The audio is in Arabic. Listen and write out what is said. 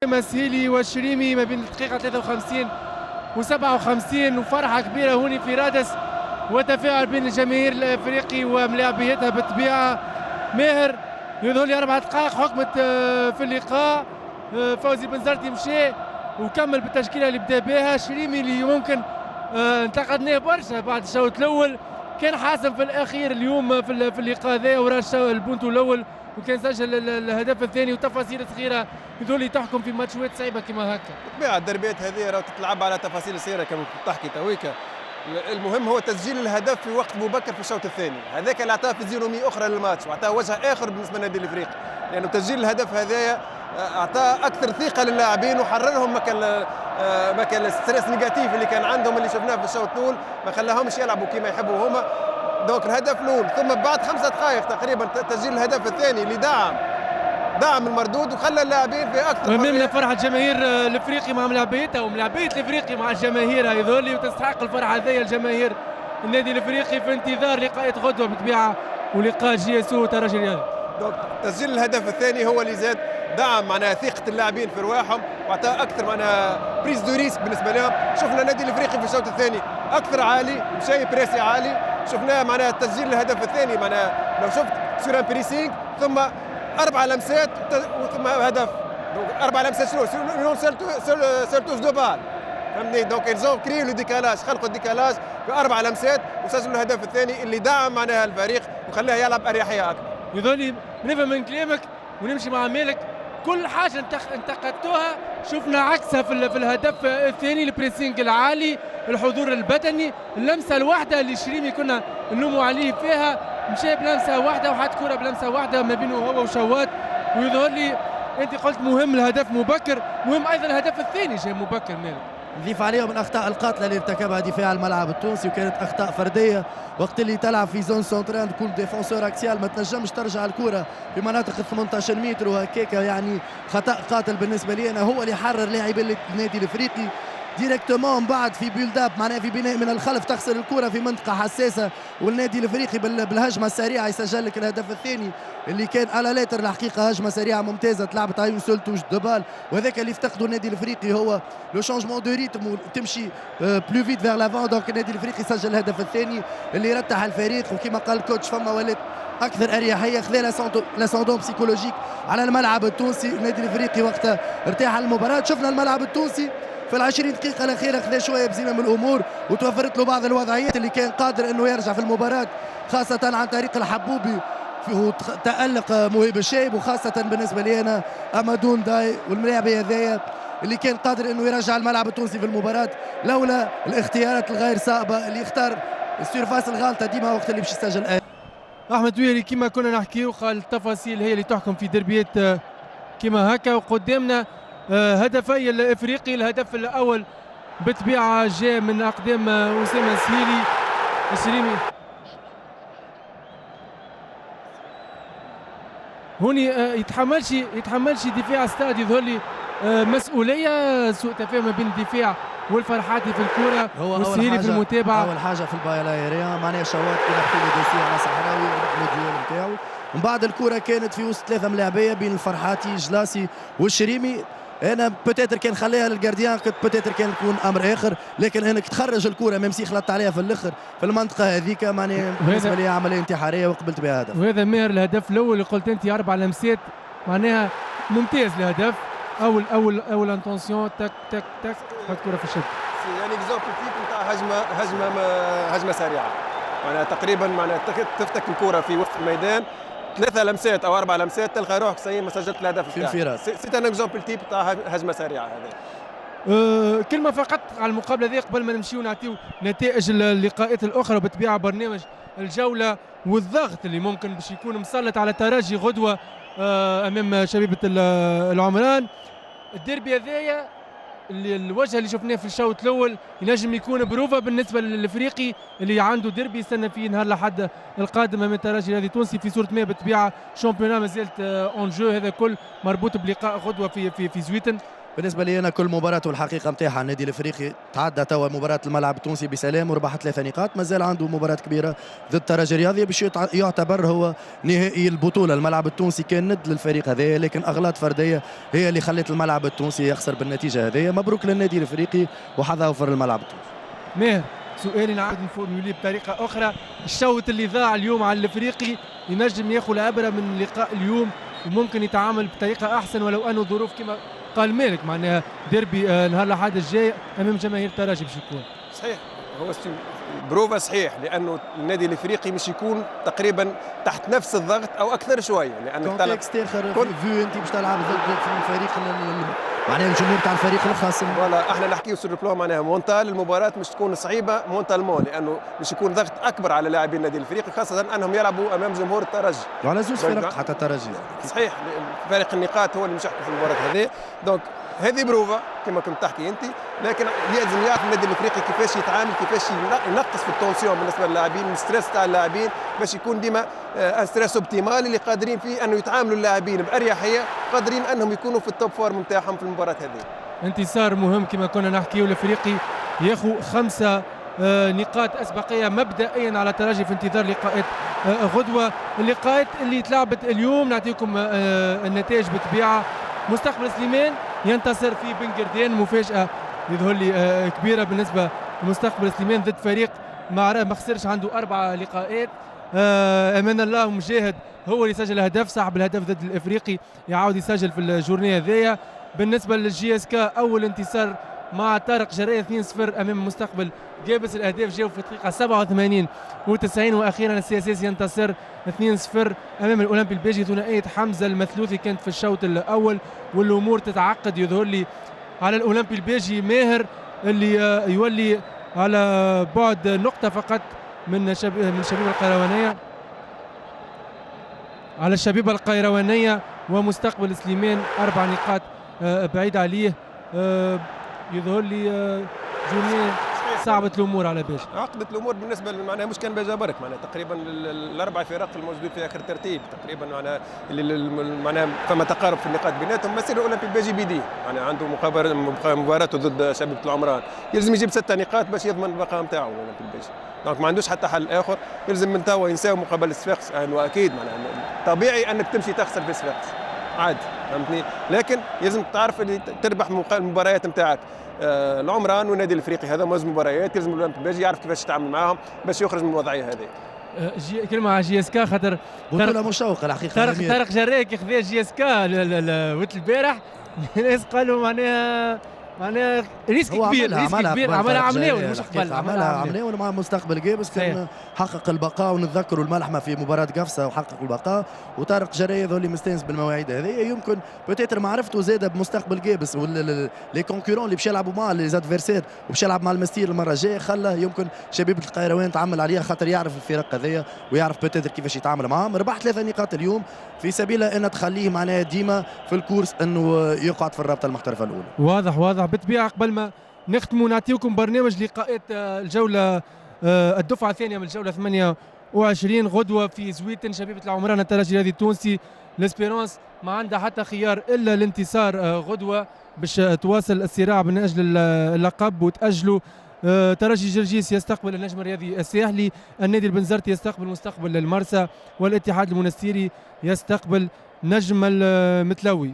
مسهيلي والشريمي ما بين الدقيقة 53 و57 وفرحة كبيرة هوني في رادس وتفاعل بين الجماهير الافريقي وملاعبيتها بالطبيعة. ماهر يظهر لي 4 دقائق حكمت في اللقاء. فوزي بن زرتي مشى وكمل بالتشكيلة اللي بدا بها. شريمي اللي ممكن انتقدناه برشا بعد الشوط الأول كان حاسم في الأخير اليوم في اللقاء ذا ورا البونتو الأول وكان سجل الهدف الثاني وتفاصيل صغيره يظل تحكم في ماتشات صعيبه كما هكا. بالطبيعه الدربيات هذه راه تتلعب على تفاصيل صغيره كما تحكي تويكا. المهم هو تسجيل الهدف في وقت مبكر في الشوط الثاني، هذاك اللي اعطاه فيزيونومي اخرى للماتش واعطاه وجه اخر بالنسبه للنادي الافريقي، لانه يعني تسجيل الهدف هذايا اعطاه اكثر ثقه للاعبين وحررهم مكان الستريس نيجاتيف اللي كان عندهم اللي شفناه في الشوط الاول، ما خلاهمش يلعبوا كما يحبوا هما. دونك الهدف الاول ثم بعد 5 دقائق تقريبا تسجيل الهدف الثاني اللي دعم المردود وخلى اللاعبين في اكثر من فرحه الجماهير الافريقي مع ملاعبيتها وملاعبيه الافريقي مع الجماهير يظل لي وتستحق الفرحه هذيا الجماهير النادي الافريقي في انتظار لقاءات غدوه بالطبيعه ولقاء جي اس او ترجي الرياضي. دونك تسجيل الهدف الثاني هو اللي زاد دعم معناها ثقه اللاعبين في رواحهم واعطى اكثر معناها بريز دو ريسك بالنسبه لهم. شفنا النادي الافريقي في الشوط الثاني اكثر عالي مشي بريسي عالي، شفناه معناها تسجيل الهدف الثاني معناها لو شفت سور ان بريسينغ ثم 4 لمسات ثم هدف. دونك 4 لمسات شنو سيرتوس دو بال فهمتني. دونك ايزون كريو لو ديكالاج خلقوا الديكالاج ب 4 لمسات وسجلوا الهدف الثاني اللي دعم معناها الفريق وخلاه يلعب اريحيه اكثر. يظل لي نفهم من كلامك ونمشي مع مالك كل حاجه انتقدتوها شفنا عكسها في الهدف الثاني. البريسينج العالي، الحضور البدني، اللمسه الواحده اللي شريمي كنا نلوموا عليه فيها مشى بلمسه واحده وحط كره بلمسه واحده ما بينه هو وشوات. ويظهر لي انت قلت مهم الهدف مبكر، مهم ايضا الهدف الثاني جاي مبكر. مالك نضيف عليهم الاخطاء القاتله اللي ارتكبها دفاع الملعب التونسي وكانت اخطاء فرديه وقت اللي تلعب في زون سونترال تكون ديفونسور اكسيال ما تنجمش ترجع الكره في مناطق ال 18 متر وهكاك، يعني خطا قاتل بالنسبه لي انا هو اللي حرر لاعبي النادي الافريقي ديريكتومون بعد في بيلد اب معناها في بناء من الخلف تخسر الكره في منطقه حساسه والنادي الافريقي بالهجمه السريعه يسجل لك الهدف الثاني اللي كان على لاتر الحقيقه هجمه سريعه ممتازه تلعبت على يوسل توش دوبال وهذاك اللي افتقده النادي الافريقي هو لو شونجمون دو ريتم وتمشي بلو فيت فيغ لافون. دونك النادي الافريقي سجل الهدف الثاني اللي رتح الفريق وكما قال الكوتش فما ولات اكثر اريحيه خذا لاسوندون بسيكولوجيك على الملعب التونسي. النادي الافريقي وقتها ارتاح المباراه. شفنا الملعب التونسي في ال20 دقيقة الأخيرة خذا شوية بزمام الأمور وتوفرت له بعض الوضعيات اللي كان قادر أنه يرجع في المباراة خاصة عن طريق الحبوبي وتألق مهيب الشايب وخاصة بالنسبة لي أنا أمادون داي والملاعبي هذايا اللي كان قادر أنه يرجع الملعب التونسي في المباراة لولا الاختيارات الغير صائبة اللي اختار السيرفاس الغالطة ديما وقت اللي باش يسجل. أحمد ويري كما كنا نحكي وقال التفاصيل هي اللي تحكم في دربيات كما هكا. وقدامنا هدفي الافريقي. الهدف الاول بالطبيعه جاء من اقدام اسامه سهيلي الشريمي. هوني يتحملش دفاع استاد يظهر لي مسؤوليه سوء تفاهم بين الدفاع والفرحاتي في الكره والسهيلي في المتابعه. اول حاجه في البايلا ايريا معناها شوات كده في دوسي على صحراوي وربح الديول نتاعو. من بعد الكره كانت في وسط 3 ملاعبيه بين الفرحاتي جلاسي والشريمي. انا بوتيتر كان خليها للجارديان كنت بوتيتر كان يكون امر اخر، لكن انك تخرج الكره ميمسي خلطت عليها في الاخر في المنطقه هذيك معناها بالنسبه لي عمليه انتحاريه وقبلت بها هدف. وهذا ماهر الهدف الاول اللي قلت انت 4 لمسات معناها ممتاز الهدف. اول انتونسيون تك تك تك حط كره في الشبكه. يعني اكزومبل تيب نتاع هجمه سريعه معناها تقريبا معناها تفتك الكره في وسط الميدان 3 لمسات او 4 لمسات تلقى روحك سي ما سجلت الهدف في انفراد. سيت ان اكزومبل تيب تاع هجمه سريعه هذا. كلمه فقط على المقابله ذي قبل ما نمشيو نعطيو نتائج اللقاءات الاخرى وبالطبيعه برنامج الجوله والضغط اللي ممكن باش يكون مسلط على ترجي غدوه امام شبيبه العمران. الديربي هذايا الوجه اللي شفناه في الشوط الاول ينجم يكون بروفا بالنسبه للافريقي اللي عنده ديربي يستنى فيه نهار الاحد القادم امام الترجي الرياضي التونسي في صوره ما بالطبيعه شامبيونا ما زالت اون جو. هذا كل مربوط بلقاء غدوه في زويتن بالنسبه لي انا كل مباراه والحقيقه نتاعها النادي الافريقي تعدى توا مباراه الملعب التونسي بسلام وربح 3 نقاط، مازال عنده مباراه كبيره ضد الترجي الرياضي باش يعتبر هو نهائي البطوله. الملعب التونسي كان ند للفريق هذايا، لكن اغلاط فرديه هي اللي خلت الملعب التونسي يخسر بالنتيجه هذيا. مبروك للنادي الافريقي وحظه في الملعب التونسي. ماهر، سؤالي نعاود نفورموليه بطريقه اخرى، الشوط اللي ضاع اليوم على الافريقي ينجم ياخذ عبره من لقاء اليوم وممكن يتعامل بطريقه احسن، ولو انه ظروف كما قال مالك معناها ديربي نهار الاحد الجاي امام جماهير الترجي باش يكون صحيح. هو بروفا صحيح، لانه النادي الافريقي مش يكون تقريبا تحت نفس الضغط او اكثر شويه، لانه كونتكست اخر فيو انت باش تلعب ضد الفريق معناها الجمهور تاع الفريق الخصم. فوالا احنا نحكيو سور البلان معناها مونتال المباراه مش تكون صعيبه مونتالمون، لانه مش يكون ضغط اكبر على لاعبين النادي الافريقي، خاصه انهم يلعبوا امام جمهور الترجي وعلى زوج فرق حتى الترجي. صحيح، فارق النقاط هو اللي مش يحكم في المباراه هذه. دونك هذه بروفا كما كنت تحكي انت، لكن لازم يعرف النادي الافريقي كيفاش يتعامل، كيفاش ينقص في التونسيون بالنسبه للاعبين، الستريس تاع اللاعبين، باش يكون ديما ان ستريس اوبتيمال اللي قادرين فيه انه يتعاملوا اللاعبين باريحيه، قادرين انهم يكونوا في التوب فورم نتاعهم في المباراه هذه. انتصار مهم كما كنا نحكي، والافريقي ياخذ 5 نقاط اسبقيه مبدئيا على الترجي في انتظار لقاءات غدوه. اللقاءات اللي تلعبت اليوم نعطيكم النتائج بطبيعه. مستقبل سليمان ينتصر في بنغردين، مفاجاه يظهر لي كبيره بالنسبه لمستقبل سليمان ضد فريق ما خسرش عنده 4 لقاءات. امان الله ومجاهد هو اللي سجل هدف، صاحب الهدف ضد الافريقي يعاود يسجل في الجورنيه هذيا. بالنسبه للجي اس كا اول انتصار مع طارق جرايه 2-0 امام مستقبل جابس. الاهداف جاوا في الدقيقه 87 و90، واخيرا السياسيس ينتصر 2-0 امام الاولمبي البيجي. ثنائيه حمزه المثلوثي كانت في الشوط الاول، والامور تتعقد يظهر لي على الاولمبي البيجي. ماهر اللي يولي على بعد نقطه فقط من شبيبه القيروانيه، على الشبيبه القيروانيه، ومستقبل سليمان 4 نقاط بعيد عليه. يظهر لي جوني صعبت الامور على باجي. عقدت الامور بالنسبه معناها مش كان باجا برك، معناها تقريبا الاربع فرق الموجودين في اخر ترتيب تقريبا، معناها معناها فما تقارب في النقاط بيناتهم. مثل الاولمبي باجي بيدي معناها عنده مباراته ضد شبيبه العمران، يلزم يجيب 6 نقاط باش يضمن البقاء نتاعو الاولمبي الباجي. دونك ما عندوش حتى حل اخر، يلزم من توا ينساو مقابله صفاقس. يعني واكيد معناها طبيعي انك تمشي تخسر في صفاقس عادي، فهمتني، لكن لازم تعرف اللي تربح المباريات نتاعك. العمران والنادي الافريقي هذا موز مباريات، يلزم الاولمبي باجي يعرف كيفاش يتعامل معاهم باش يخرج من الوضعيه هذه. كلمه على جي اس كا، خاطر بطوله مشوقه الحقيقه. طارق جرايه كي خذا جي اس كا وقت البارح الناس قالوا معناها ريسك كبير، عملها عملاوي مش قبل، عملها عملاوي مع مستقبل جابس كان حقق البقاء. ونتذكروا الملحمه في مباراه قفصه وحقق البقاء، وطارق جرايه ذولي مستانس بالمواعيد هذه. يمكن بوتيتر معرفته زاده بمستقبل جابس لي كونكورون اللي باش يلعبوا معاه لي زادفيرسير وباش يلعب مع المستير المره الجايه، خلى يمكن شبيبه القيروان تعمل عليها، خاطر يعرف الفرق هذيا ويعرف بوتيتر كيفاش يتعامل معاهم. ربح 3 نقاط اليوم في سبيل ان تخليه معناها ديما في الكورس انه يقعد في الرابطه المحترفه الاولى. واضح بالطبيعه. قبل ما نختموا نعطيكم برنامج لقاءات الجوله الدفعه الثانيه من الجوله 28 غدوه في زويتن. شبيبه العمران الترجي الرياضي التونسي، لاسبيرونس ما عندها حتى خيار الا الانتصار غدوه باش تواصل الصراع من اجل اللقب وتاجلوا. ترجي جرجيس يستقبل النجم الرياضي الساحلي، النادي البنزرتي يستقبل مستقبل المرسى، والاتحاد المنستيري يستقبل نجم المتلوي.